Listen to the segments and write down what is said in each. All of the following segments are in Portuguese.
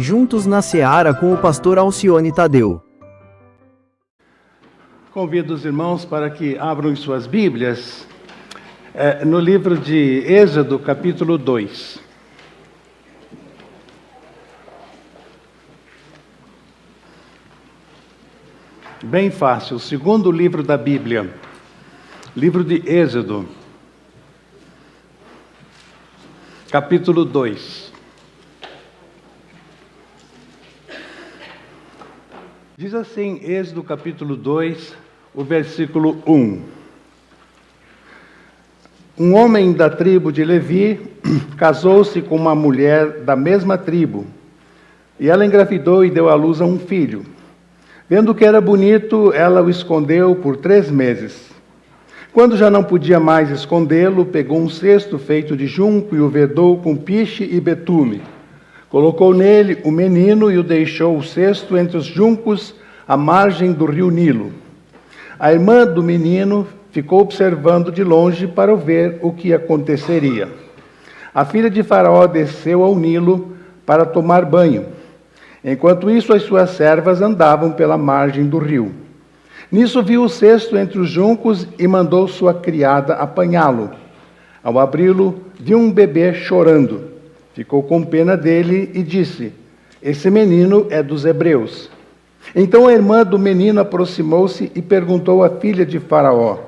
Juntos na Seara com o pastor Alcione Tadeu. Convido os irmãos para que abram suas Bíblias no livro de Êxodo, capítulo 2. Bem fácil, o segundo livro da Bíblia, livro de Êxodo, capítulo 2. Diz assim, Êxodo capítulo 2, o versículo 1. Um homem da tribo de Levi casou-se com uma mulher da mesma tribo, e ela engravidou e deu à luz a um filho. Vendo que era bonito, ela o escondeu por 3 meses. Quando já não podia mais escondê-lo, pegou um cesto feito de junco e o vedou com piche e betume. Colocou nele o menino e o deixou o cesto entre os juncos à margem do rio Nilo. A irmã do menino ficou observando de longe para ver o que aconteceria. A filha de Faraó desceu ao Nilo para tomar banho. Enquanto isso, as suas servas andavam pela margem do rio. Nisso viu o cesto entre os juncos e mandou sua criada apanhá-lo. Ao abri-lo, viu um bebê chorando. Ficou com pena dele e disse: "Esse menino é dos hebreus." Então a irmã do menino aproximou-se e perguntou à filha de Faraó: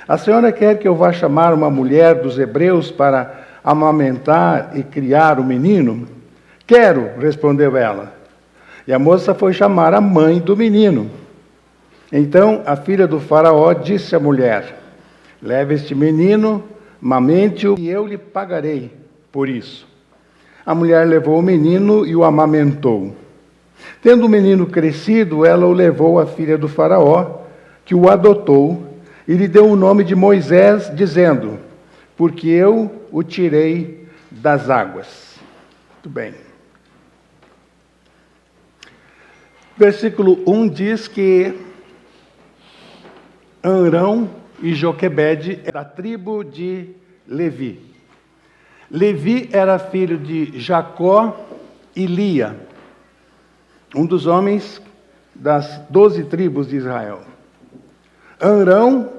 "A senhora quer que eu vá chamar uma mulher dos hebreus para amamentar e criar o menino?" "Quero", respondeu ela. E a moça foi chamar a mãe do menino. Então a filha do Faraó disse à mulher: "Leve este menino, amamente-o, e eu lhe pagarei por isso." A mulher levou o menino e o amamentou. Tendo o menino crescido, ela o levou à filha do Faraó, que o adotou, e lhe deu o nome de Moisés, dizendo: "Porque eu o tirei das águas." Muito bem. Versículo 1 diz que Arão e Joquebede era da tribo de Levi. Levi era filho de Jacó e Lia, um dos homens das 12 tribos de Israel. Arão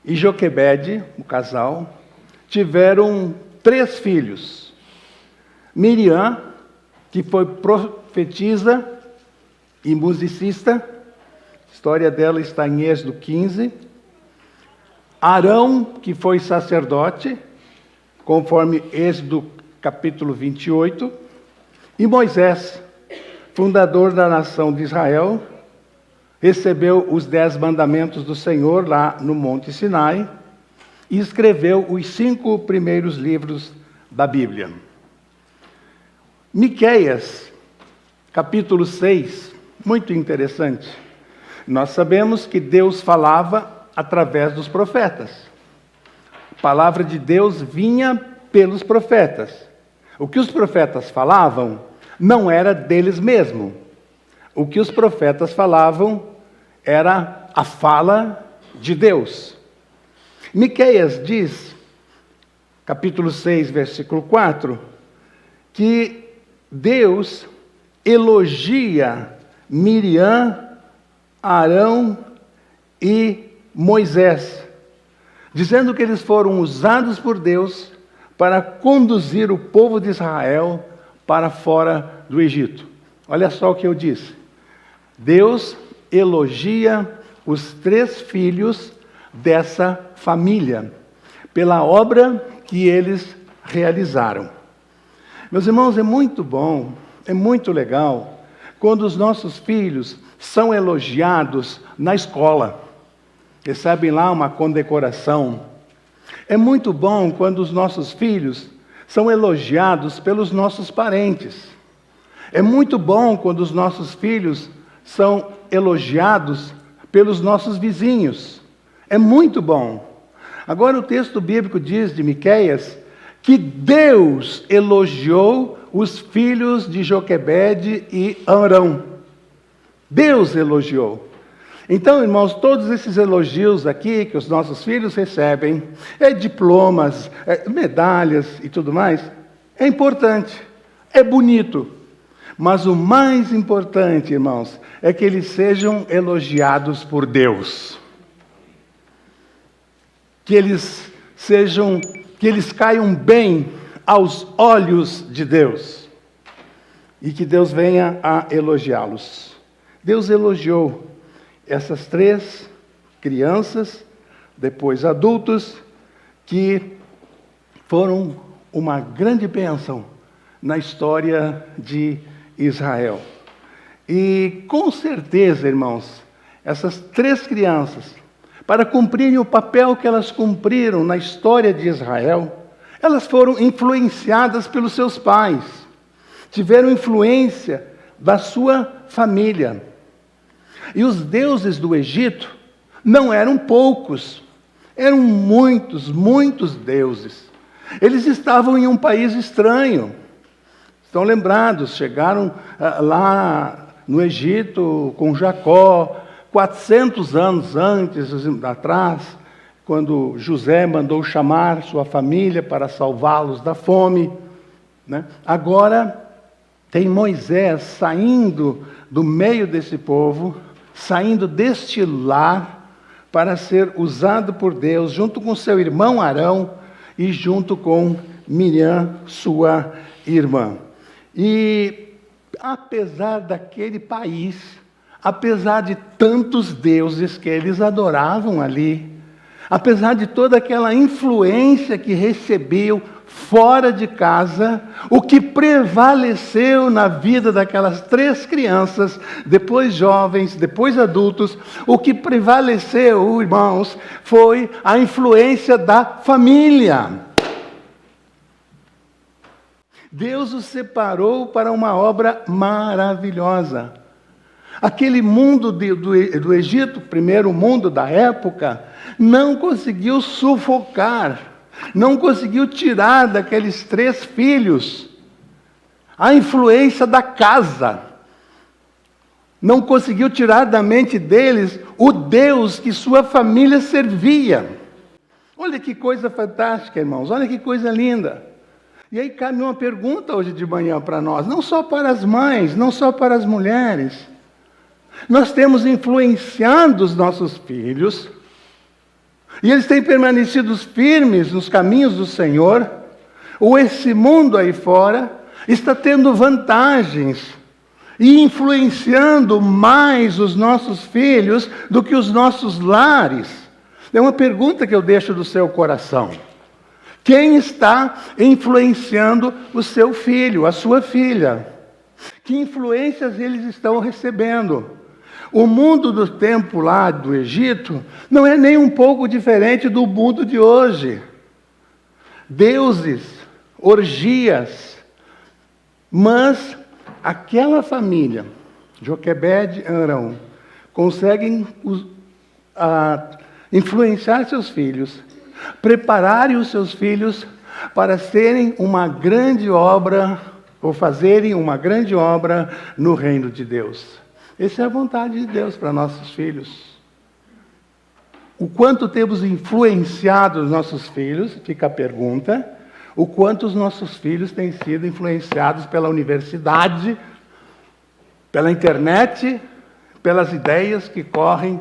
e Joquebede, o casal, tiveram 3 filhos. Miriam, que foi profetisa e musicista, a história dela está em Êxodo 15. Arão, que foi sacerdote, conforme Êxodo capítulo 28. E Moisés, fundador da nação de Israel, recebeu os 10 mandamentos do Senhor lá no Monte Sinai e escreveu os 5 primeiros livros da Bíblia. Miqueias, capítulo 6, muito interessante. Nós sabemos que Deus falava através dos profetas. A palavra de Deus vinha pelos profetas. O que os profetas falavam não era deles mesmos. O que os profetas falavam era a fala de Deus. Miqueias diz, capítulo 6, versículo 4, que Deus elogia Miriam, Arão e Moisés, dizendo que eles foram usados por Deus para conduzir o povo de Israel para fora do Egito. Olha só o que eu disse. Deus elogia os 3 filhos dessa família pela obra que eles realizaram. Meus irmãos, é muito bom, é muito legal quando os nossos filhos são elogiados na escola, recebem lá uma condecoração. É muito bom quando os nossos filhos são elogiados pelos nossos parentes. É muito bom quando os nossos filhos são elogiados pelos nossos vizinhos. É muito bom. Agora o texto bíblico diz de Miqueias que Deus elogiou os filhos de Joquebede e Arão. Deus elogiou. Então, irmãos, todos esses elogios aqui que os nossos filhos recebem, diplomas, medalhas e tudo mais, é importante, é bonito. Mas o mais importante, irmãos, é que eles sejam elogiados por Deus. Que eles caiam bem aos olhos de Deus. E que Deus venha a elogiá-los. Deus elogiou essas 3 crianças, depois adultos, que foram uma grande bênção na história de Israel. E com certeza, irmãos, essas 3 crianças, para cumprirem o papel que elas cumpriram na história de Israel, elas foram influenciadas pelos seus pais, tiveram influência da sua família. E os deuses do Egito não eram poucos, eram muitos, muitos deuses. Eles estavam em um país estranho. Estão lembrados, chegaram lá no Egito com Jacó, 400 anos atrás, quando José mandou chamar sua família para salvá-los da fome, né? Agora tem Moisés saindo do meio desse povo, saindo deste lar para ser usado por Deus, junto com seu irmão Arão e junto com Miriam, sua irmã. E apesar daquele país, apesar de tantos deuses que eles adoravam ali, apesar de toda aquela influência que recebiam fora de casa, o que prevaleceu na vida daquelas 3 crianças, depois jovens, depois adultos, o que prevaleceu, irmãos, foi a influência da família. Deus os separou para uma obra maravilhosa. Aquele mundo do Egito, primeiro mundo da época, não conseguiu sufocar, não conseguiu tirar daqueles 3 filhos a influência da casa. Não conseguiu tirar da mente deles o Deus que sua família servia. Olha que coisa fantástica, irmãos, olha que coisa linda. E aí cabe uma pergunta hoje de manhã para nós, não só para as mães, não só para as mulheres. Nós temos influenciado os nossos filhos, e eles têm permanecido firmes nos caminhos do Senhor, ou esse mundo aí fora está tendo vantagens e influenciando mais os nossos filhos do que os nossos lares? É uma pergunta que eu deixo do seu coração. Quem está influenciando o seu filho, a sua filha? Que influências eles estão recebendo? O mundo do tempo lá do Egito não é nem um pouco diferente do mundo de hoje. Deuses, orgias, mas aquela família, Joquebede e Arão, conseguem influenciar seus filhos, prepararem os seus filhos para serem uma grande obra, ou fazerem uma grande obra no reino de Deus. Essa é a vontade de Deus para nossos filhos. O quanto temos influenciado os nossos filhos, fica a pergunta, o quanto os nossos filhos têm sido influenciados pela universidade, pela internet, pelas ideias que correm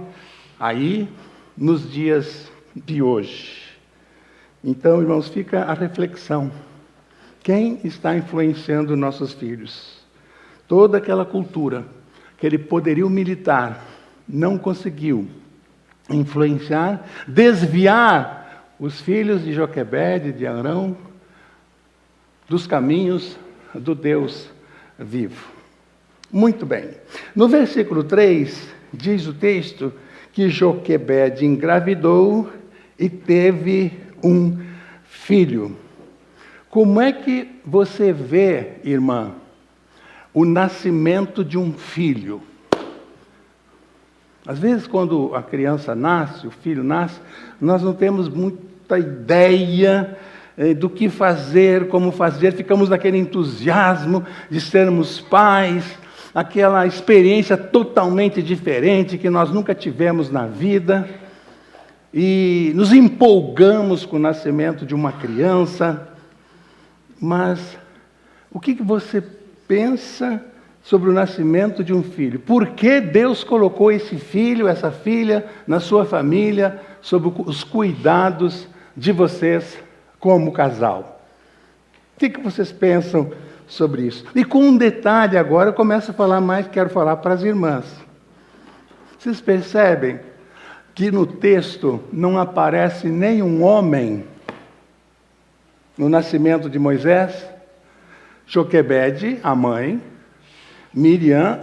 aí nos dias de hoje. Então, irmãos, fica a reflexão. Quem está influenciando nossos filhos? Toda aquela cultura, aquele poderio militar, não conseguiu influenciar, desviar os filhos de Joquebede, de Arão, dos caminhos do Deus vivo. Muito bem. No versículo 3, diz o texto que Joquebede engravidou e teve um filho. Como é que você vê, irmã, o nascimento de um filho? Às vezes, quando a criança nasce, o filho nasce, nós não temos muita ideia do que fazer, como fazer, ficamos naquele entusiasmo de sermos pais, aquela experiência totalmente diferente que nós nunca tivemos na vida, e nos empolgamos com o nascimento de uma criança. Mas o que você pensa sobre o nascimento de um filho. Por que Deus colocou esse filho, essa filha, na sua família, sob os cuidados de vocês como casal? O que vocês pensam sobre isso? E com um detalhe agora, eu começo a falar mais, quero falar para as irmãs. Vocês percebem que no texto não aparece nenhum homem no nascimento de Moisés? Joquebede, a mãe, Miriam,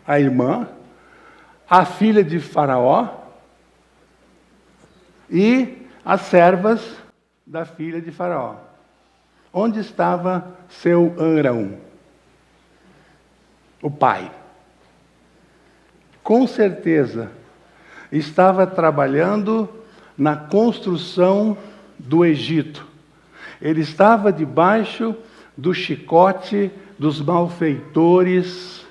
a irmã, a filha de Faraó e as servas da filha de Faraó. Onde estava seu Arão? O pai. Com certeza, estava trabalhando na construção do Egito. Ele estava debaixo do chicote dos malfeitores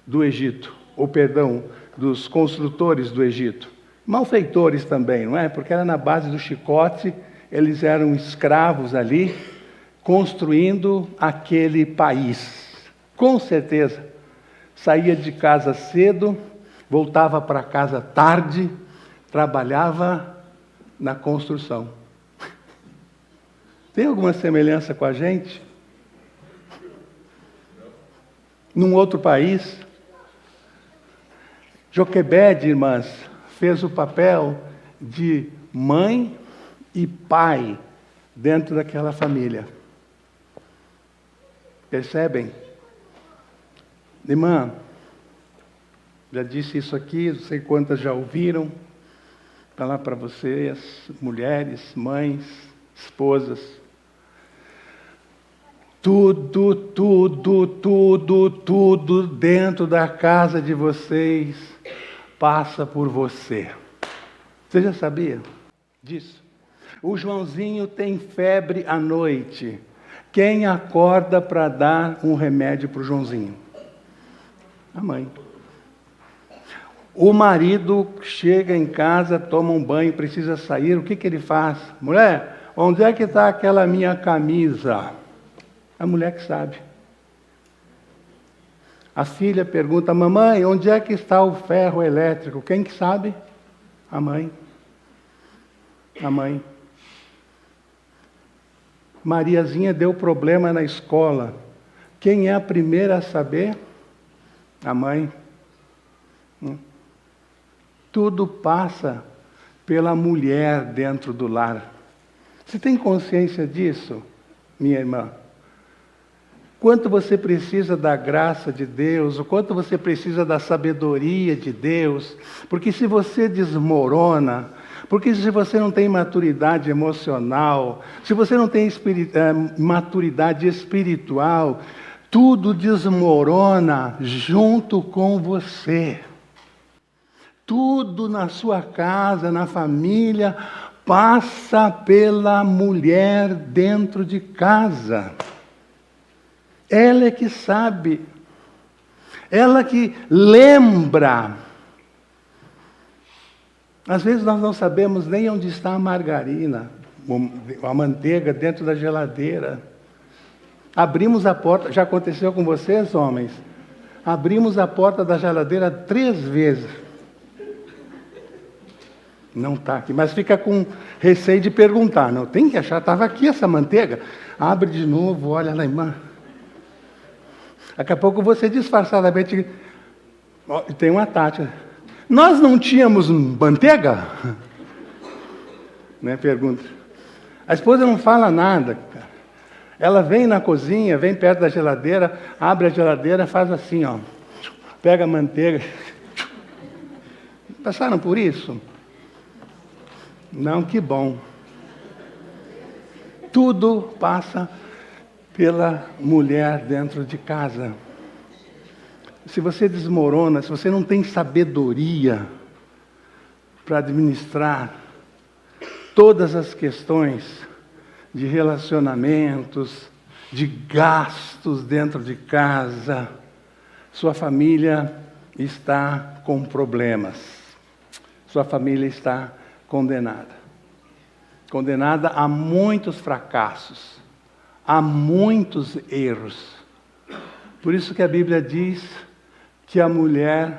do Egito, ou perdão, dos construtores do Egito. Malfeitores também, não é? Porque era na base do chicote, eles eram escravos ali, construindo aquele país. Com certeza, saía de casa cedo, voltava para casa tarde, trabalhava na construção. Tem alguma semelhança com a gente? Num outro país, Joquebede, irmãs, fez o papel de mãe e pai dentro daquela família. Percebem? Irmã, já disse isso aqui, não sei quantas já ouviram. Falar para vocês, mulheres, mães, esposas. Tudo dentro da casa de vocês passa por você. Você já sabia disso? O Joãozinho tem febre à noite. Quem acorda para dar um remédio para o Joãozinho? A mãe. O marido chega em casa, toma um banho, precisa sair, o que ele faz? Mulher, onde é que está aquela minha camisa? A mulher que sabe. A filha pergunta, mamãe, onde é que está o ferro elétrico? Quem que sabe? A mãe. A mãe. Mariazinha deu problema na escola. Quem é a primeira a saber? A mãe. Tudo passa pela mulher dentro do lar. Você tem consciência disso, minha irmã? Quanto você precisa da graça de Deus, o quanto você precisa da sabedoria de Deus, porque se você desmorona, porque se você não tem maturidade emocional, se você não tem maturidade espiritual, tudo desmorona junto com você. Tudo na sua casa, na família, passa pela mulher dentro de casa. Ela é que sabe, ela que lembra. Às vezes nós não sabemos nem onde está a margarina, a manteiga dentro da geladeira. Abrimos a porta, já aconteceu com vocês, homens? Abrimos a porta da geladeira 3 vezes. Não está aqui, mas fica com receio de perguntar. Não, tem que achar, estava aqui essa manteiga. Abre de novo, olha lá, irmã. Daqui a pouco você disfarçadamente... Tem uma tática. Nós não tínhamos manteiga? Né, pergunta. A esposa não fala nada, cara. Ela vem na cozinha, vem perto da geladeira, abre a geladeira, faz assim, ó. Pega a manteiga. Passaram por isso? Não, que bom. Tudo passa pela mulher dentro de casa. Se você desmorona, se você não tem sabedoria para administrar todas as questões de relacionamentos, de gastos dentro de casa, sua família está com problemas. Sua família está condenada. Condenada a muitos fracassos, a muitos erros. Por isso que a Bíblia diz que a mulher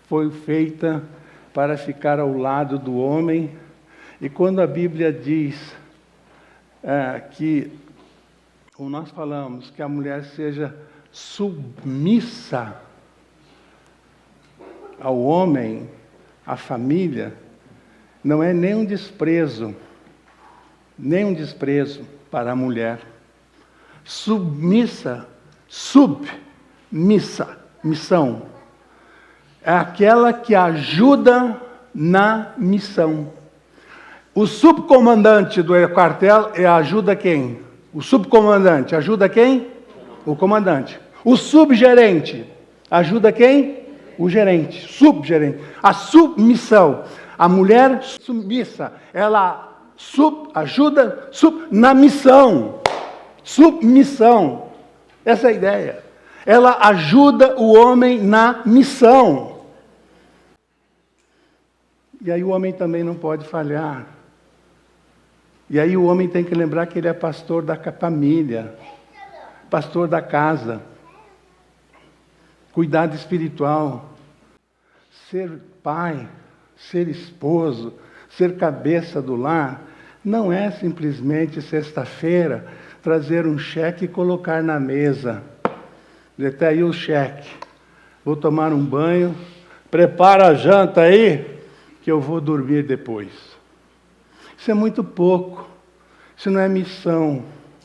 foi feita para ficar ao lado do homem. E quando a Bíblia diz ou nós falamos que a mulher seja submissa ao homem, à família, não é nem um desprezo para a mulher. Missão. É aquela que ajuda na missão. O subcomandante do quartel ajuda quem? O subcomandante ajuda quem? O comandante. O subgerente ajuda quem? O gerente. Subgerente. A submissão. A mulher submissa, ela ajuda na missão. Submissão. Essa é a ideia. Ela ajuda o homem na missão. E aí o homem também não pode falhar. E aí o homem tem que lembrar que ele é pastor da família, pastor da casa, cuidado espiritual, ser pai, ser esposo, ser cabeça do lar, não é simplesmente sexta-feira trazer um cheque e colocar na mesa. Até aí o cheque. Vou tomar um banho, prepara a janta aí, que eu vou dormir depois. Isso é muito pouco. Isso não é missão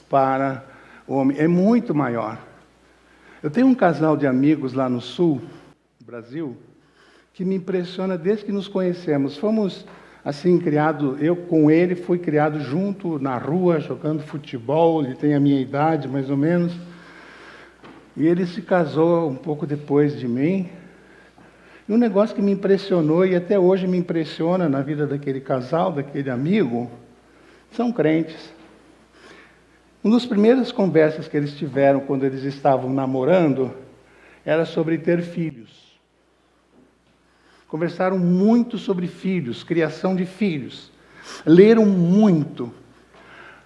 para o homem. É muito maior. Eu tenho um casal de amigos lá no sul do Brasil que me impressiona desde que nos conhecemos. Fomos assim criados, eu com ele fui criado junto na rua, jogando futebol. Ele tem a minha idade, mais ou menos. E ele se casou um pouco depois de mim. E um negócio que me impressionou, e até hoje me impressiona na vida daquele casal, daquele amigo, são crentes. Uma das primeiras conversas que eles tiveram quando eles estavam namorando, era sobre ter filhos. Conversaram muito sobre filhos, criação de filhos. Leram muito.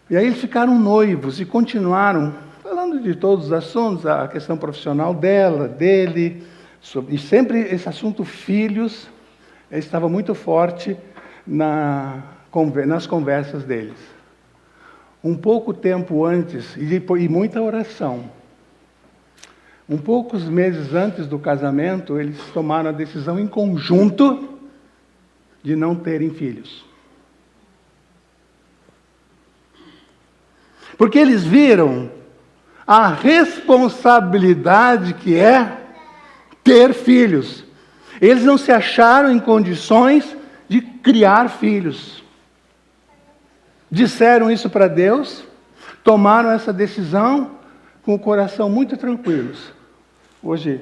E aí eles ficaram noivos e continuaram falando de todos os assuntos, a questão profissional dela, dele, e sempre esse assunto filhos estava muito forte nas conversas deles. Um pouco tempo antes, e muita oração, poucos meses antes do casamento, eles tomaram a decisão em conjunto de não terem filhos. Porque eles viram a responsabilidade que é ter filhos. Eles não se acharam em condições de criar filhos. Disseram isso para Deus, tomaram essa decisão com o coração muito tranquilos. Hoje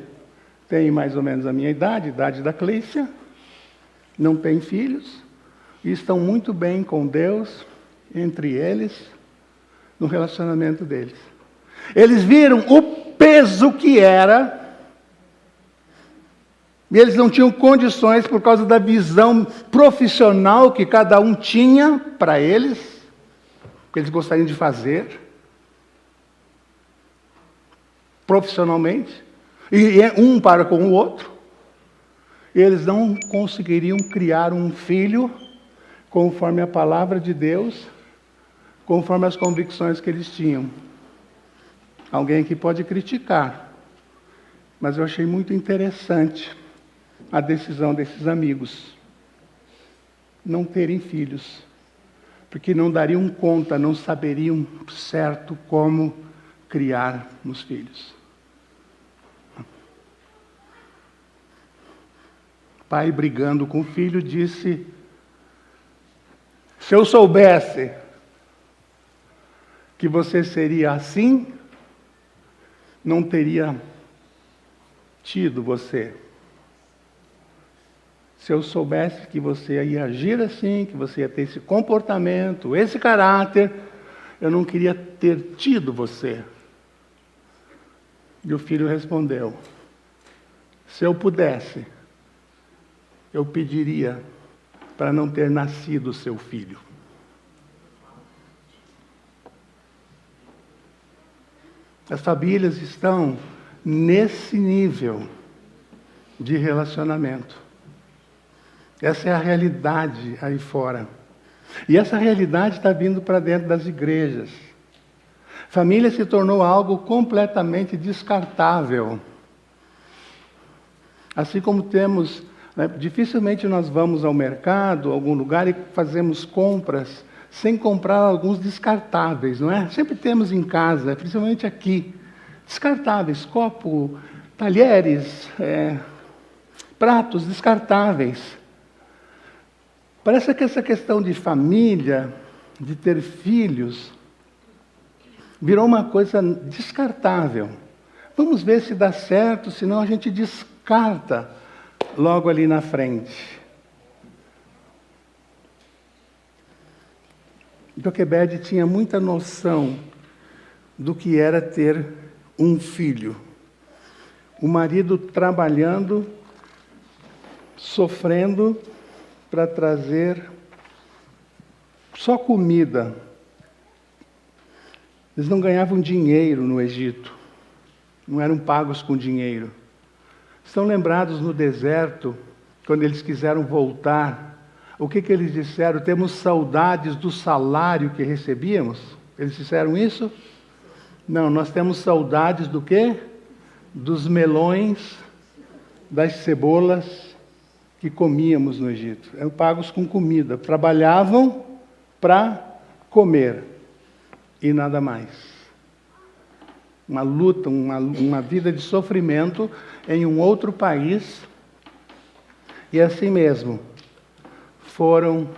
tem mais ou menos a minha idade, idade da Clícia, não tem filhos, e estão muito bem com Deus, entre eles, no relacionamento deles. Eles viram o peso que era, e eles não tinham condições por causa da visão profissional que cada um tinha para eles, que eles gostariam de fazer, profissionalmente, e um para com o outro. E eles não conseguiriam criar um filho conforme a palavra de Deus, conforme as convicções que eles tinham. Alguém aqui pode criticar, mas eu achei muito interessante a decisão desses amigos não terem filhos, porque não dariam conta, não saberiam certo como criar os filhos. Pai, brigando com o filho, disse: se eu soubesse que você seria assim, não teria tido você. Se eu soubesse que você ia agir assim, que você ia ter esse comportamento, esse caráter, eu não queria ter tido você. E o filho respondeu: se eu pudesse, eu pediria para não ter nascido seu filho. As famílias estão nesse nível de relacionamento. Essa é a realidade aí fora. E essa realidade está vindo para dentro das igrejas. Família se tornou algo completamente descartável. Assim como temos, né, dificilmente nós vamos ao mercado, a algum lugar, e fazemos compras sem comprar alguns descartáveis, não é? Sempre temos em casa, principalmente aqui, descartáveis, copo, talheres, pratos descartáveis. Parece que essa questão de família, de ter filhos, virou uma coisa descartável. Vamos ver se dá certo, senão a gente descarta logo ali na frente. Joquebede tinha muita noção do que era ter um filho. O marido trabalhando, sofrendo para trazer só comida. Eles não ganhavam dinheiro no Egito. Não eram pagos com dinheiro. Estão lembrados no deserto, quando eles quiseram voltar, o que eles disseram? Temos saudades do salário que recebíamos? Eles disseram isso? Não, nós temos saudades do quê? Dos melões, das cebolas que comíamos no Egito. Eram pagos com comida. Trabalhavam para comer e nada mais. Uma luta, uma vida de sofrimento em um outro país. E assim mesmo, foram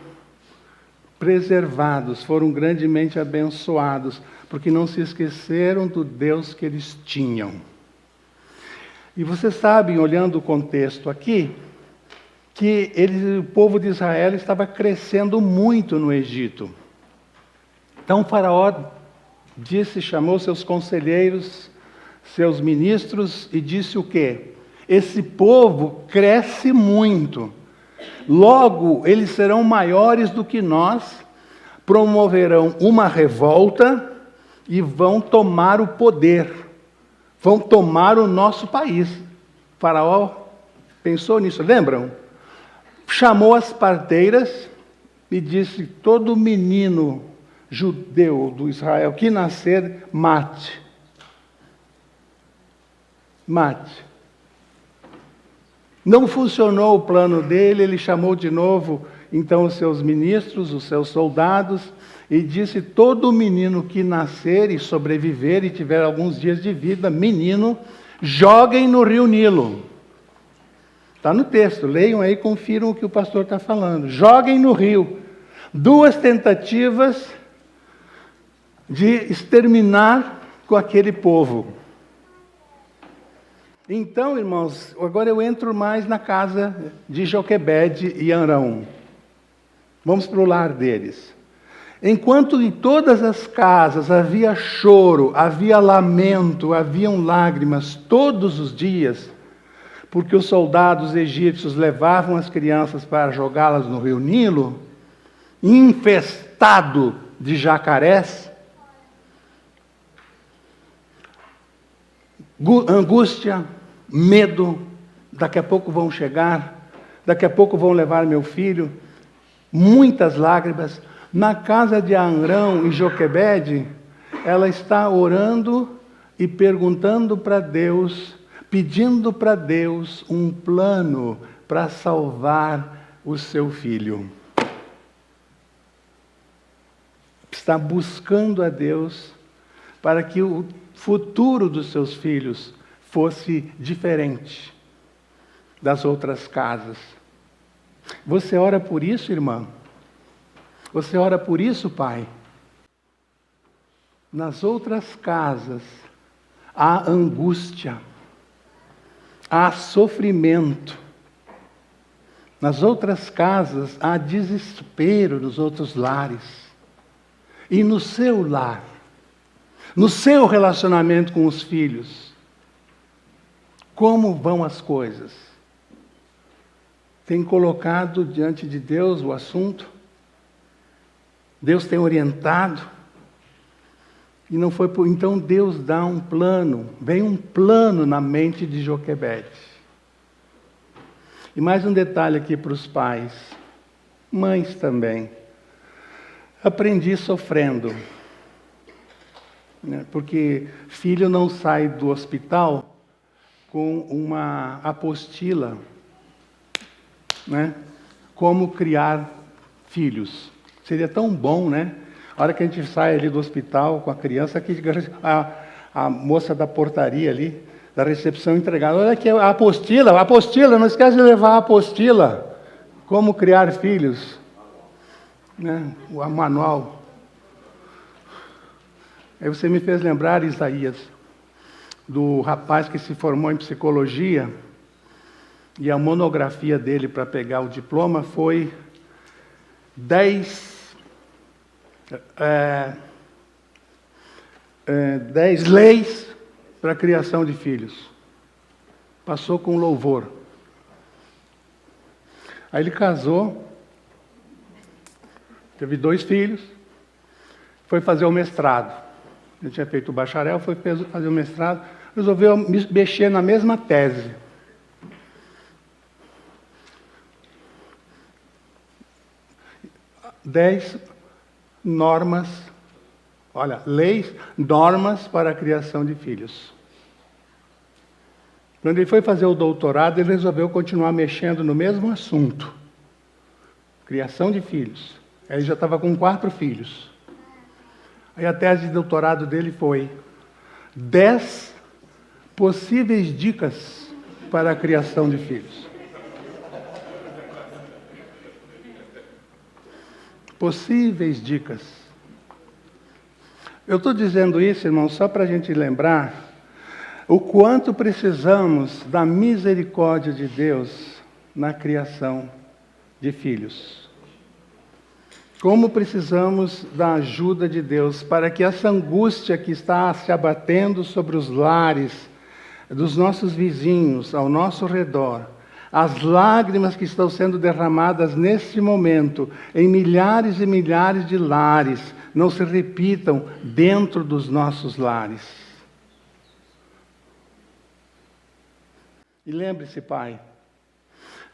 preservados, foram grandemente abençoados, porque não se esqueceram do Deus que eles tinham. E vocês sabem, olhando o contexto aqui, que o povo de Israel estava crescendo muito no Egito. Então o faraó chamou seus conselheiros, seus ministros, e disse o quê? Esse povo cresce muito. Logo, eles serão maiores do que nós, promoverão uma revolta e vão tomar o poder. Vão tomar o nosso país. O faraó pensou nisso, lembram? Chamou as parteiras e disse: todo menino judeu do Israel que nascer, mate. Mate. Não funcionou o plano dele, ele chamou de novo, então, os seus ministros, os seus soldados, e disse: todo menino que nascer e sobreviver e tiver alguns dias de vida, menino, joguem no rio Nilo. Está no texto, leiam aí, confiram o que o pastor está falando. Joguem no rio. 2 tentativas de exterminar com aquele povo. Então, irmãos, agora eu entro mais na casa de Joquebede e Arão. Vamos para o lar deles. Enquanto em todas as casas havia choro, havia lamento, haviam lágrimas todos os dias, porque os soldados egípcios levavam as crianças para jogá-las no rio Nilo, infestado de jacarés, angústia, medo, daqui a pouco vão chegar, daqui a pouco vão levar meu filho, muitas lágrimas. Na casa de Arão e Joquebede, ela está orando e perguntando para Deus, pedindo para Deus um plano para salvar o seu filho. Está buscando a Deus para que o futuro dos seus filhos fosse diferente das outras casas. Você ora por isso, irmã? Você ora por isso, pai? Nas outras casas há angústia, há sofrimento. Nas outras casas há desespero nos outros lares. E no seu lar, no seu relacionamento com os filhos, como vão as coisas? Tem colocado diante de Deus o assunto? Deus tem orientado? E não foi por... Então Deus dá um plano, vem um plano na mente de Joquebede. E mais um detalhe aqui para os pais, mães também. Aprendi sofrendo, né? Porque filho não sai do hospital com uma apostila, né? Como criar filhos. Seria tão bom, né? A hora que a gente sai ali do hospital com a criança, a moça da portaria ali, da recepção entregada, olha aqui a apostila, não esquece de levar a apostila. Como criar filhos. Né? O manual. Aí você me fez lembrar, Isaías, do rapaz que se formou em psicologia, e a monografia dele para pegar o diploma foi 10 leis para a criação de filhos. Passou com louvor. Aí ele casou, teve 2 filhos, foi fazer o mestrado. Ele tinha feito o bacharel, foi fazer o mestrado, resolveu mexer na mesma tese. Dez normas, leis, normas para a criação de filhos. Quando ele foi fazer o doutorado, ele resolveu continuar mexendo no mesmo assunto. Criação de filhos. Ele já estava com 4 filhos. Aí a tese de doutorado dele foi 10 possíveis dicas para a criação de filhos. Possíveis dicas. Eu estou dizendo isso, irmão, só para a gente lembrar o quanto precisamos da misericórdia de Deus na criação de filhos. Como precisamos da ajuda de Deus para que essa angústia que está se abatendo sobre os lares dos nossos vizinhos, ao nosso redor, as lágrimas que estão sendo derramadas neste momento, em milhares e milhares de lares, não se repitam dentro dos nossos lares. E lembre-se, pai,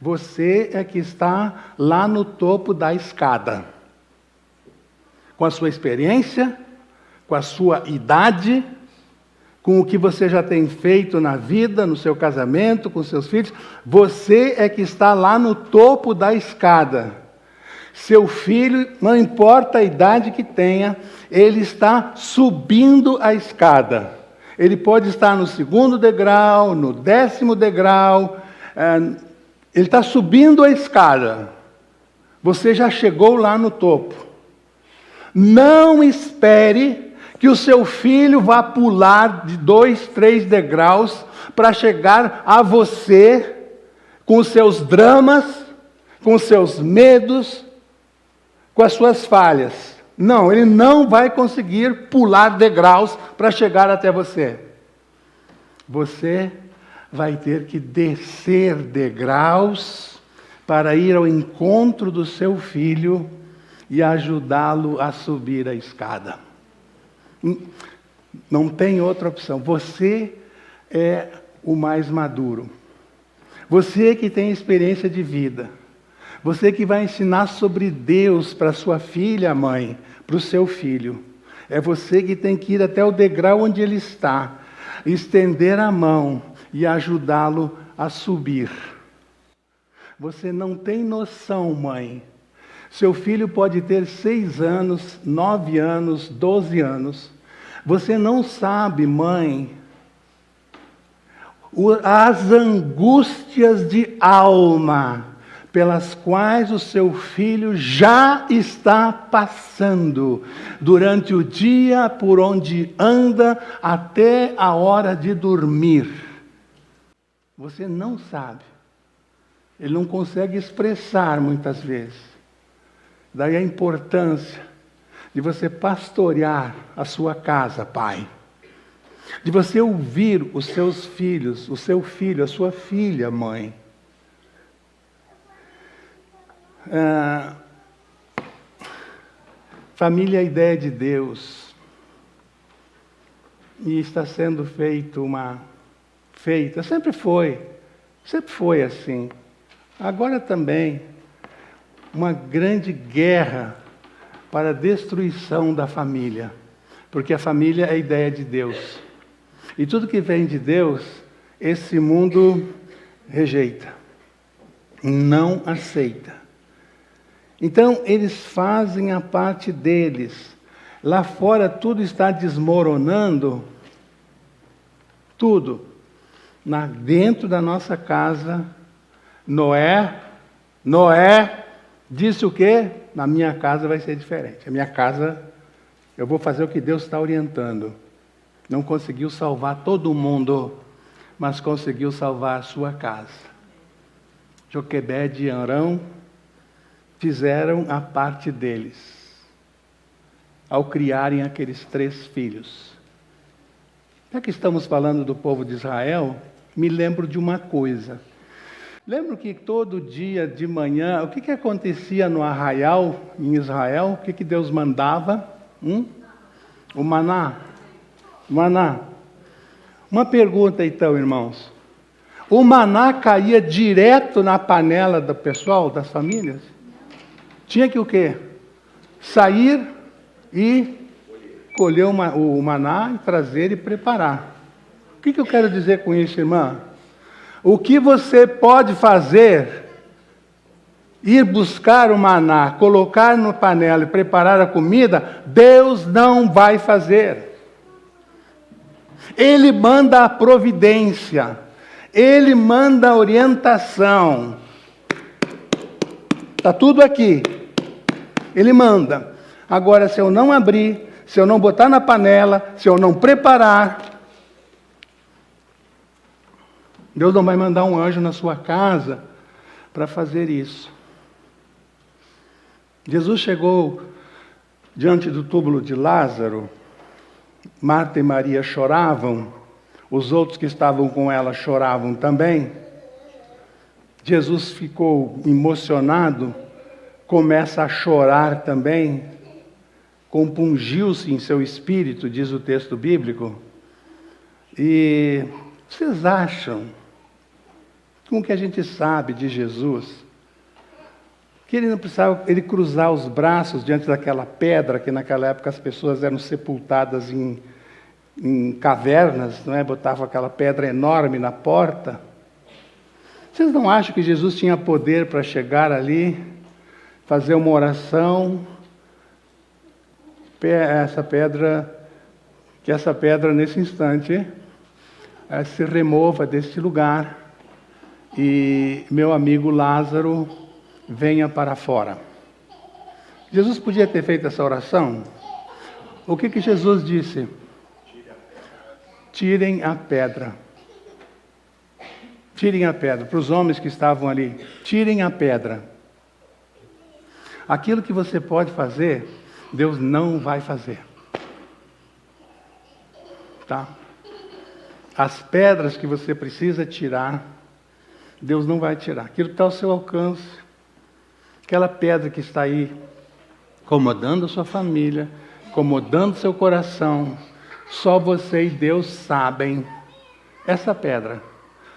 você é que está lá no topo da escada. Com a sua experiência, com a sua idade, com o que você já tem feito na vida, no seu casamento, com seus filhos, você é que está lá no topo da escada. Seu filho, não importa a idade que tenha, ele está subindo a escada. Ele pode estar no 2º degrau, no 10º degrau, ele está subindo a escada. Você já chegou lá no topo. Não espere que o seu filho vá pular de 2, 3 degraus para chegar a você com os seus dramas, com os seus medos, com as suas falhas. Não, ele não vai conseguir pular degraus para chegar até você. Você vai ter que descer degraus para ir ao encontro do seu filho e ajudá-lo a subir a escada. Não tem outra opção. Você é o mais maduro. Você que tem experiência de vida. Você que vai ensinar sobre Deus para sua filha, mãe, para o seu filho. É você que tem que ir até o degrau onde ele está, estender a mão e ajudá-lo a subir. Você não tem noção, mãe. Seu filho pode ter 6 anos, 9 anos, 12 anos. Você não sabe, mãe, as angústias de alma pelas quais o seu filho já está passando durante o dia por onde anda até a hora de dormir. Você não sabe. Ele não consegue expressar muitas vezes. Daí a importância de você pastorear a sua casa, pai. De você ouvir os seus filhos, o seu filho, a sua filha, mãe. Família é a ideia de Deus. E está sendo feita, sempre foi assim. Agora também, uma grande guerra para a destruição da família, porque a família é a ideia de Deus. E tudo que vem de Deus, esse mundo rejeita, não aceita. Então, eles fazem a parte deles. Lá fora tudo está desmoronando, tudo. Dentro da nossa casa, Noé disse o quê? Na minha casa vai ser diferente. A minha casa, eu vou fazer o que Deus está orientando. Não conseguiu salvar todo mundo, mas conseguiu salvar a sua casa. Joquebede e Arão fizeram a parte deles, ao criarem aqueles 3 filhos. Já que estamos falando do povo de Israel, me lembro de uma coisa. Lembro que todo dia de manhã, o que acontecia no arraial em Israel? O que Deus mandava? O maná. Maná. Uma pergunta então, irmãos. O maná caía direto na panela do pessoal, das famílias? Tinha que o quê? Sair e colher o maná e trazer e preparar. O que eu quero dizer com isso, irmã? O que você pode fazer, ir buscar o maná, colocar na panela e preparar a comida, Deus não vai fazer. Ele manda a providência, Ele manda a orientação. Está tudo aqui. Ele manda. Agora, se eu não abrir, se eu não botar na panela, se eu não preparar, Deus não vai mandar um anjo na sua casa para fazer isso. Jesus chegou diante do túmulo de Lázaro. Marta e Maria choravam. Os outros que estavam com ela choravam também. Jesus ficou emocionado, começa a chorar também, compungiu-se em seu espírito, diz o texto bíblico. E vocês acham, com o que a gente sabe de Jesus, que ele não precisava cruzar os braços diante daquela pedra, que naquela época as pessoas eram sepultadas em cavernas, não é? Botavam aquela pedra enorme na porta. Vocês não acham que Jesus tinha poder para chegar ali, fazer uma oração, que essa pedra nesse instante se remova deste lugar e meu amigo Lázaro venha para fora? Jesus podia ter feito essa oração? O que Jesus disse? Tirem a pedra. Tirem a pedra. Para os homens que estavam ali, tirem a pedra. Aquilo que você pode fazer, Deus não vai fazer. Tá? As pedras que você precisa tirar, Deus não vai tirar. Aquilo que está ao seu alcance, aquela pedra que está aí, incomodando a sua família, incomodando seu coração, só você e Deus sabem. Essa pedra,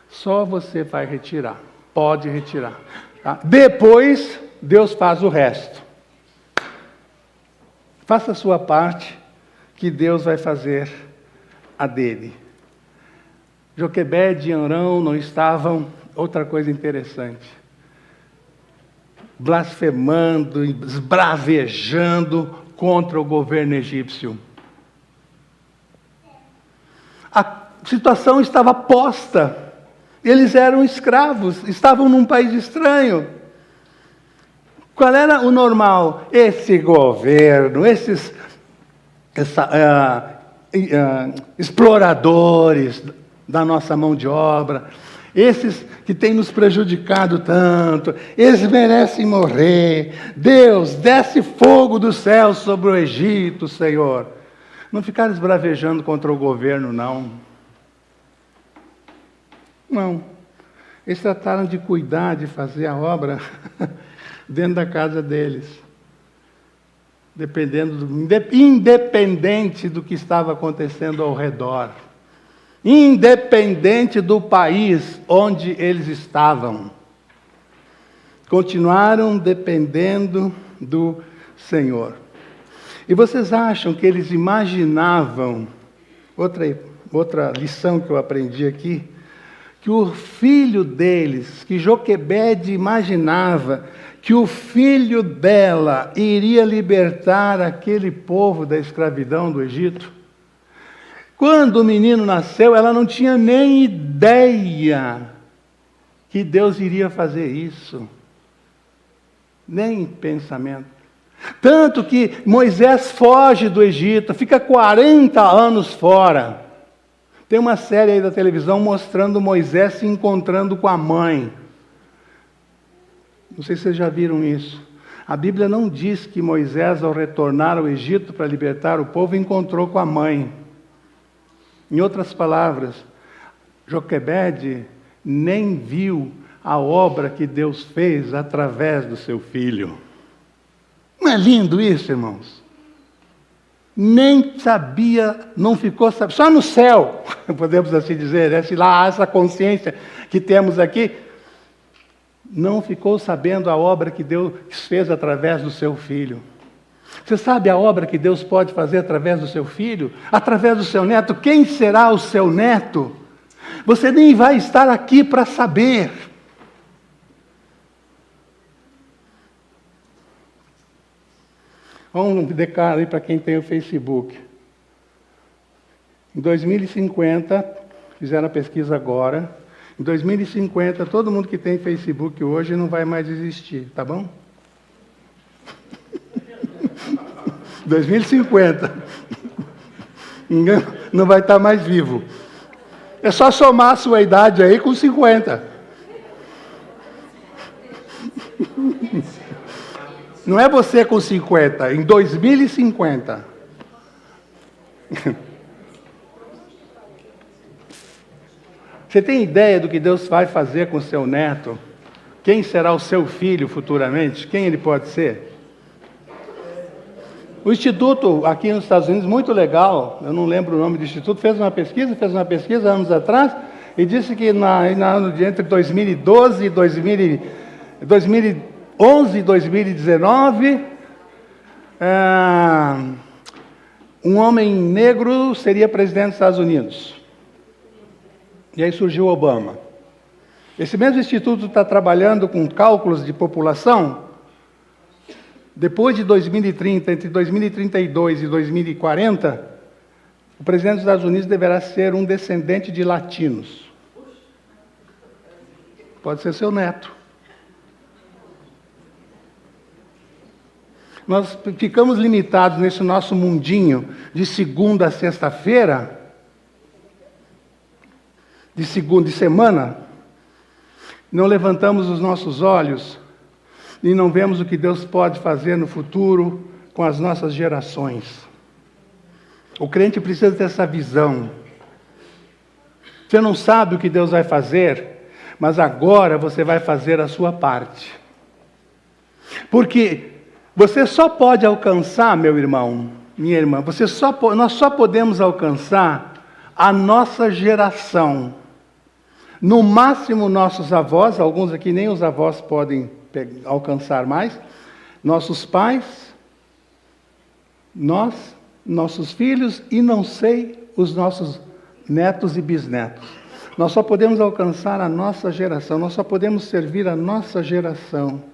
só você vai retirar. Pode retirar. Tá? Depois, Deus faz o resto. Faça a sua parte, que Deus vai fazer a dele. Joquebede e Arão não estavam, outra coisa interessante, blasfemando, esbravejando contra o governo egípcio. A situação estava posta. Eles eram escravos, estavam num país estranho. Qual era o normal? Esse governo, esses exploradores da nossa mão de obra, esses que têm nos prejudicado tanto, eles merecem morrer. Deus, desce fogo do céu sobre o Egito, Senhor. Não ficaram esbravejando contra o governo, não. Não. Eles trataram de cuidar, de fazer a obra dentro da casa deles. independente do que estava acontecendo ao redor, independente do país onde eles estavam, continuaram dependendo do Senhor. E vocês acham que eles imaginavam, outra lição que eu aprendi aqui, que o filho deles, que Joquebede imaginava que o filho dela iria libertar aquele povo da escravidão do Egito? Quando o menino nasceu, ela não tinha nem ideia que Deus iria fazer isso. Nem pensamento. Tanto que Moisés foge do Egito, fica 40 anos fora. Tem uma série aí da televisão mostrando Moisés se encontrando com a mãe. Não sei se vocês já viram isso. A Bíblia não diz que Moisés, ao retornar ao Egito para libertar o povo, encontrou com a mãe. Em outras palavras, Joquebede nem viu a obra que Deus fez através do seu filho. Não é lindo isso, irmãos? Nem sabia, não ficou sabendo, só no céu, podemos assim dizer, essa consciência que temos aqui, não ficou sabendo a obra que Deus fez através do seu filho. Você sabe a obra que Deus pode fazer através do seu filho? Através do seu neto? Quem será o seu neto? Você nem vai estar aqui para saber. Vamos declarar aí para quem tem o Facebook. Em 2050, fizeram a pesquisa agora, em 2050, todo mundo que tem Facebook hoje não vai mais existir, tá bom? 2050. Não vai estar mais vivo. É só somar a sua idade aí com 50. Não é você com 50, em 2050. Você tem ideia do que Deus vai fazer com o seu neto? Quem será o seu filho futuramente? Quem ele pode ser? O Instituto, aqui nos Estados Unidos, muito legal, eu não lembro o nome do Instituto, fez uma pesquisa anos atrás, e disse que entre 2012 e 2011 e 2019, um homem negro seria presidente dos Estados Unidos. E aí surgiu Obama. Esse mesmo instituto está trabalhando com cálculos de população. Depois de 2030, entre 2032 e 2040, o presidente dos Estados Unidos deverá ser um descendente de latinos. Pode ser seu neto. Nós ficamos limitados nesse nosso mundinho de segunda a sexta-feira, de semana, não levantamos os nossos olhos e não vemos o que Deus pode fazer no futuro com as nossas gerações. O crente precisa ter essa visão. Você não sabe o que Deus vai fazer, mas agora você vai fazer a sua parte. Porque você só pode alcançar, meu irmão, minha irmã, nós só podemos alcançar a nossa geração. No máximo, nossos avós, alguns aqui nem os avós podem alcançar mais, nossos pais, nós, nossos filhos e não sei, os nossos netos e bisnetos. Nós só podemos alcançar a nossa geração, nós só podemos servir a nossa geração.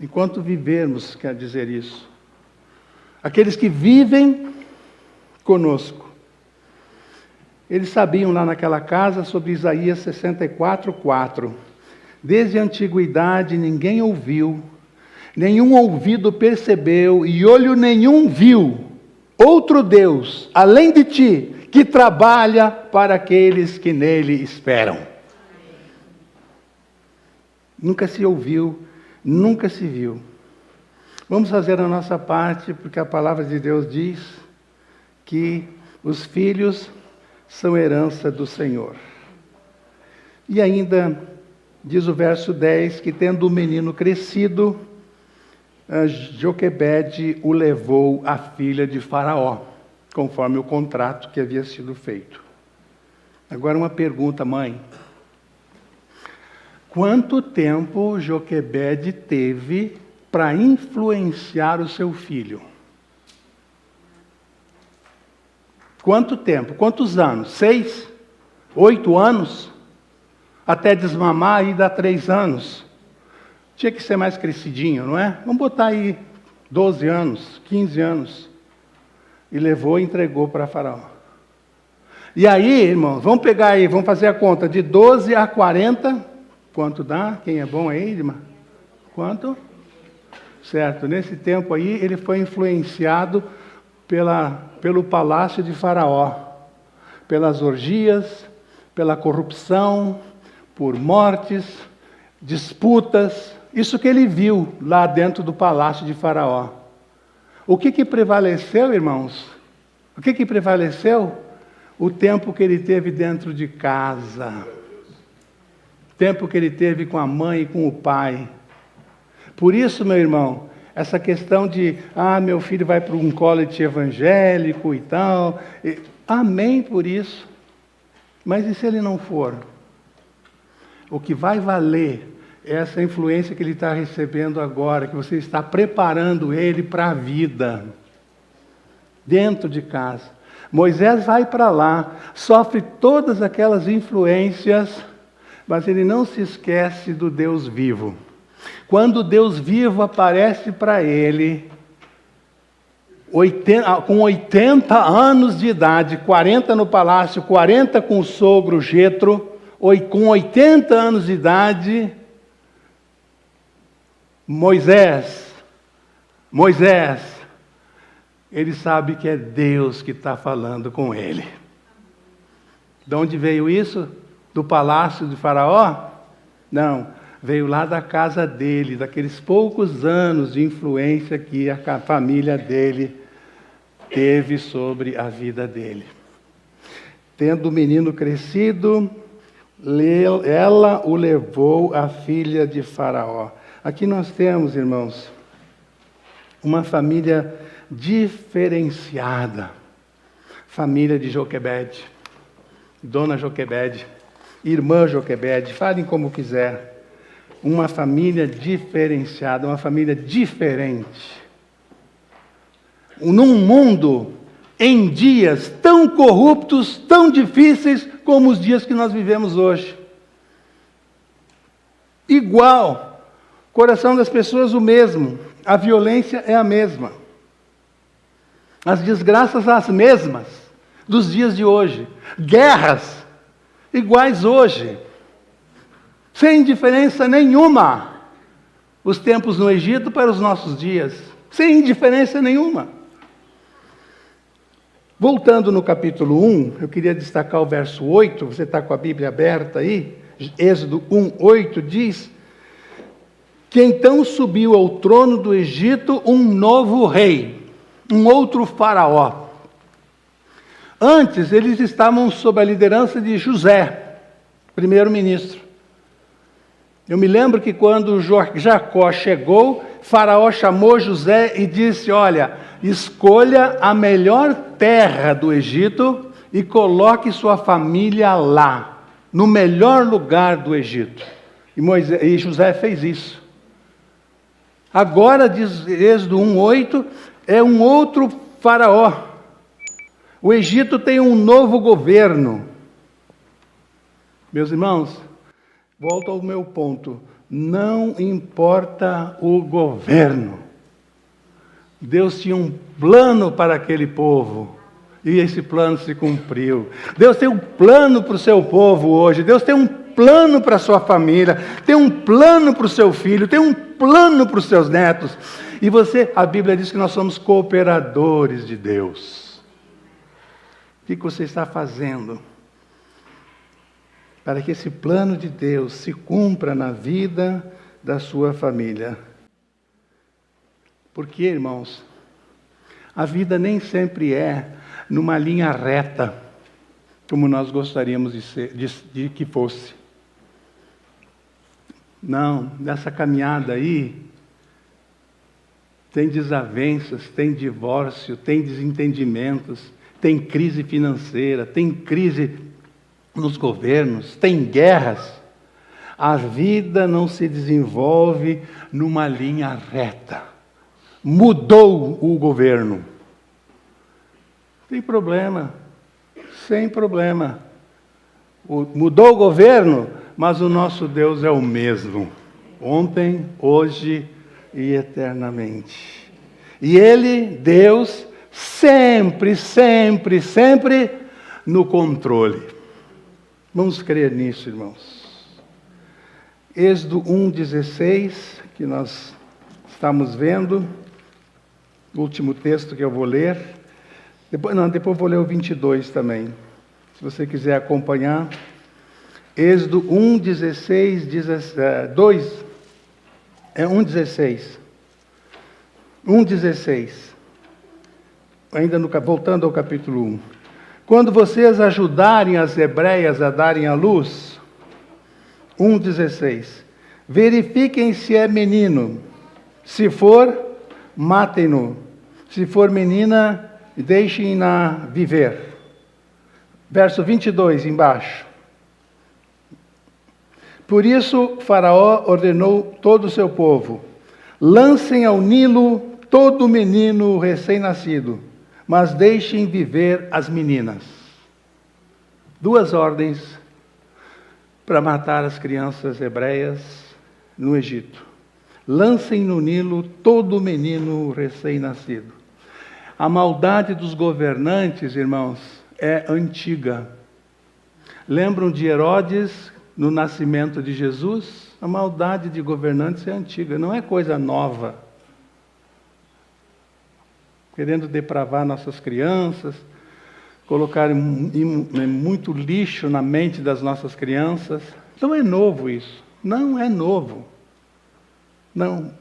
Enquanto vivermos, quer dizer isso. Aqueles que vivem conosco. Eles sabiam lá naquela casa sobre Isaías 64:4. Desde a antiguidade ninguém ouviu, nenhum ouvido percebeu e olho nenhum viu outro Deus, além de ti, que trabalha para aqueles que nele esperam. Nunca se ouviu, nunca se viu. Vamos fazer a nossa parte, porque a palavra de Deus diz que os filhos são herança do Senhor. E ainda diz o verso 10, que tendo o menino crescido, Joquebede o levou à filha de Faraó, conforme o contrato que havia sido feito. Agora uma pergunta, mãe. Quanto tempo Joquebede teve para influenciar o seu filho? Quanto tempo? Quantos anos? 6? 8 anos? Até desmamar e dar 3 anos? Tinha que ser mais crescidinho, não é? Vamos botar aí 12 anos, 15 anos. E levou e entregou para Faraó. E aí, irmãos, vamos pegar aí, vamos fazer a conta de 12 a 40. Quanto dá? Quem é bom aí, irmã? Quanto? Certo, nesse tempo aí ele foi influenciado pelo palácio de Faraó, pelas orgias, pela corrupção, por mortes, disputas, isso que ele viu lá dentro do palácio de Faraó. O que prevaleceu, irmãos? O que prevaleceu? O tempo que ele teve dentro de casa, o tempo que ele teve com a mãe e com o pai. Por isso, meu irmão, essa questão de, meu filho vai para um college evangélico e tal, amém por isso, mas e se ele não for? O que vai valer é essa influência que ele está recebendo agora, que você está preparando ele para a vida, dentro de casa. Moisés vai para lá, sofre todas aquelas influências, mas ele não se esquece do Deus vivo. Quando o Deus vivo aparece para ele, com 80 anos de idade, 40 no palácio, 40 com o sogro Jetro, com 80 anos de idade, Moisés, ele sabe que é Deus que está falando com ele. De onde veio isso? Do palácio de Faraó? Não, veio lá da casa dele, daqueles poucos anos de influência que a família dele teve sobre a vida dele. Tendo o menino crescido, ela o levou à filha de Faraó. Aqui nós temos, irmãos, uma família diferenciada. Família de Joquebede, Dona Joquebede, Irmã Joquebede, falem como quiser. Uma família diferenciada, uma família diferente. Num mundo, em dias tão corruptos, tão difíceis como os dias que nós vivemos hoje. Igual. O coração das pessoas o mesmo. A violência é a mesma. As desgraças as mesmas dos dias de hoje. Guerras iguais hoje. Sem diferença nenhuma. Os tempos no Egito para os nossos dias. Sem diferença nenhuma. Voltando no capítulo 1, eu queria destacar o verso 8. Você está com a Bíblia aberta aí? Êxodo 1, 8 diz que então subiu ao trono do Egito um novo rei, um outro faraó. Antes, eles estavam sob a liderança de José, primeiro-ministro. Eu me lembro que quando Jacó chegou, Faraó chamou José e disse, olha, escolha a melhor terra do Egito e coloque sua família lá, no melhor lugar do Egito. E José fez isso. Agora, diz Êxodo 1:8, é um outro faraó. O Egito tem um novo governo. Meus irmãos, volto ao meu ponto. Não importa o governo. Deus tinha um plano para aquele povo. E esse plano se cumpriu. Deus tem um plano para o seu povo hoje. Deus tem um plano para a sua família. Tem um plano para o seu filho. Tem um plano para os seus netos. E a Bíblia diz que nós somos cooperadores de Deus. O que você está fazendo para que esse plano de Deus se cumpra na vida da sua família? Porque, irmãos, a vida nem sempre é numa linha reta, como nós gostaríamos de que fosse. Não, nessa caminhada aí, tem desavenças, tem divórcio, tem desentendimentos, tem crise financeira, tem crise nos governos, tem guerras. A vida não se desenvolve numa linha reta. Mudou o governo. Tem problema, sem problema. Mudou o governo, mas o nosso Deus é o mesmo. Ontem, hoje e eternamente. E Ele, Deus, sempre, sempre, sempre no controle. Vamos crer nisso, irmãos. Êxodo 1,16, que nós estamos vendo, o último texto que eu vou ler. Depois vou ler o 22 também, se você quiser acompanhar. Êxodo 1,16, 1,16. 1,16. Ainda voltando ao capítulo 1. Quando vocês ajudarem as hebreias a darem à luz, 1,16. Verifiquem se é menino. Se for, matem-no. Se for menina, deixem-na viver. Verso 22, embaixo. Por isso, Faraó ordenou todo o seu povo: lancem ao Nilo todo menino recém-nascido, mas deixem viver as meninas. 2 ordens para matar as crianças hebreias no Egito. Lancem no Nilo todo menino recém-nascido. A maldade dos governantes, irmãos, é antiga. Lembram de Herodes no nascimento de Jesus? A maldade de governantes é antiga, não é coisa nova. Querendo depravar nossas crianças, colocar muito lixo na mente das nossas crianças. Não é novo isso. Não é novo. Não.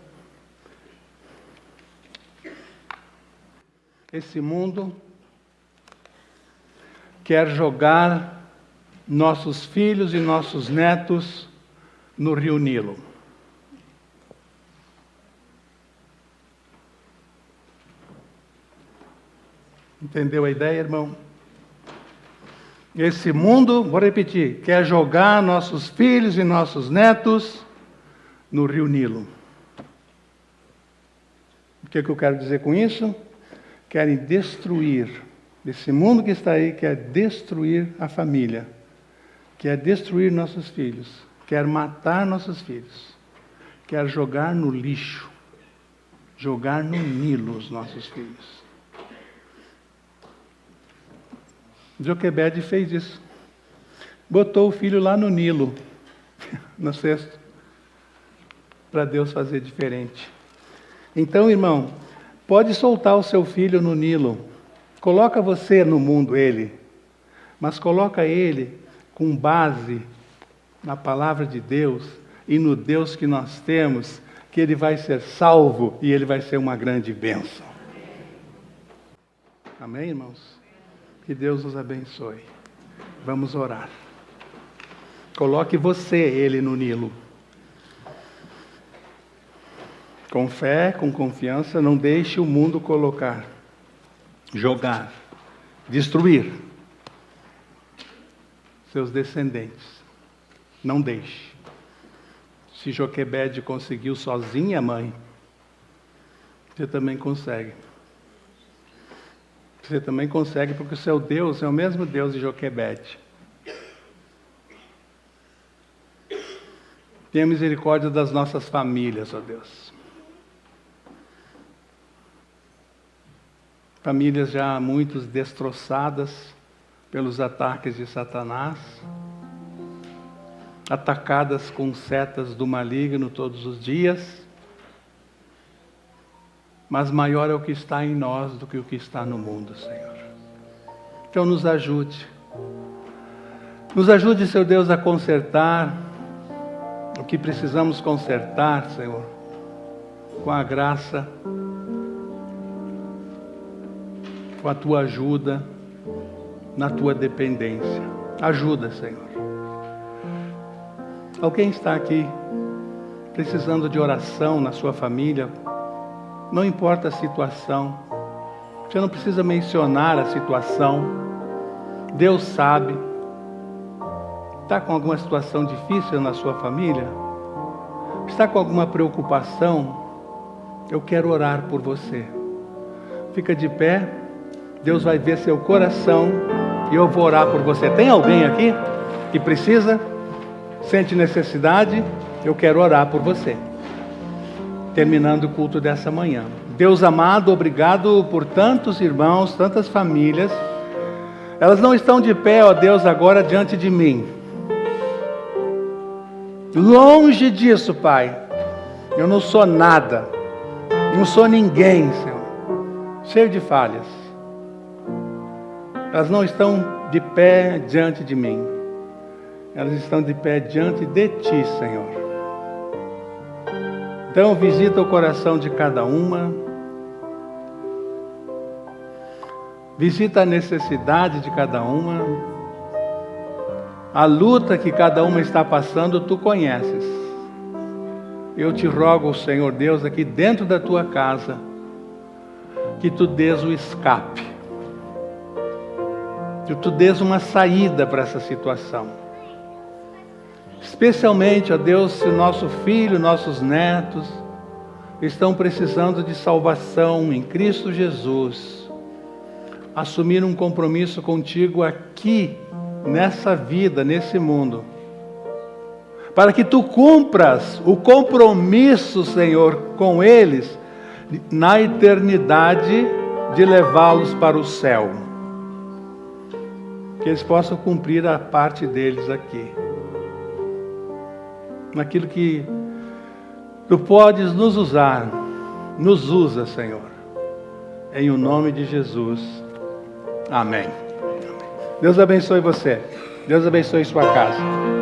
Esse mundo quer jogar nossos filhos e nossos netos no rio Nilo. Entendeu a ideia, irmão? Esse mundo, vou repetir, quer jogar nossos filhos e nossos netos no rio Nilo. O que eu quero dizer com isso? Querem destruir. Esse mundo que está aí quer destruir a família. Quer destruir nossos filhos. Quer matar nossos filhos. Quer jogar no lixo. Jogar no Nilo os nossos filhos. Joquebede fez isso. Botou o filho lá no Nilo, no cesto, para Deus fazer diferente. Então, irmão, pode soltar o seu filho no Nilo. Coloca você no mundo, ele. Mas coloca ele com base na palavra de Deus e no Deus que nós temos, que ele vai ser salvo e ele vai ser uma grande bênção. Amém, irmãos? Que Deus nos abençoe. Vamos orar. Coloque você, ele, no Nilo. Com fé, com confiança, não deixe o mundo colocar, jogar, destruir seus descendentes. Não deixe. Se Joquebede conseguiu sozinha, mãe, você também consegue. Você também consegue, porque o seu Deus é o mesmo Deus de Joquebede. Tenha misericórdia das nossas famílias, ó Deus. Famílias já muitos destroçadas pelos ataques de Satanás, atacadas com setas do maligno todos os dias. Mas maior é o que está em nós do que o que está no mundo, Senhor. Então nos ajude. Nos ajude, Seu Deus, a consertar o que precisamos consertar, Senhor, com a graça, com a Tua ajuda, na Tua dependência. Ajuda, Senhor. Alguém está aqui precisando de oração na sua família, Não importa a situação. Você não precisa mencionar a situação. Deus sabe. Está com alguma situação difícil na sua família? Está com alguma preocupação? Eu quero orar por você. Fica de pé. Deus vai ver seu coração e eu vou orar por você. Tem alguém aqui que precisa? Sente necessidade? Eu quero orar por você. Terminando o culto dessa manhã. Deus amado, obrigado por tantos irmãos, tantas famílias. Elas não estão de pé, ó Deus, agora diante de mim. Longe disso, Pai. Eu não sou nada. Não sou ninguém, Senhor. Cheio de falhas. Elas não estão de pé diante de mim. Elas estão de pé diante de Ti, Senhor. Então visita o coração de cada uma. Visita a necessidade de cada uma. A luta que cada uma está passando, Tu conheces. Eu te rogo, Senhor Deus, aqui dentro da Tua casa, que Tu dês o escape. Que Tu dês uma saída para essa situação. Especialmente, ó Deus, se o nosso filho, nossos netos estão precisando de salvação em Cristo Jesus, assumir um compromisso contigo aqui, nessa vida, nesse mundo, para que Tu cumpras o compromisso, Senhor, com eles, na eternidade, de levá-los para o céu. Que eles possam cumprir a parte deles aqui. Naquilo que Tu podes nos usar, nos usa, Senhor. Em o nome de Jesus. Amém. Deus abençoe você. Deus abençoe sua casa.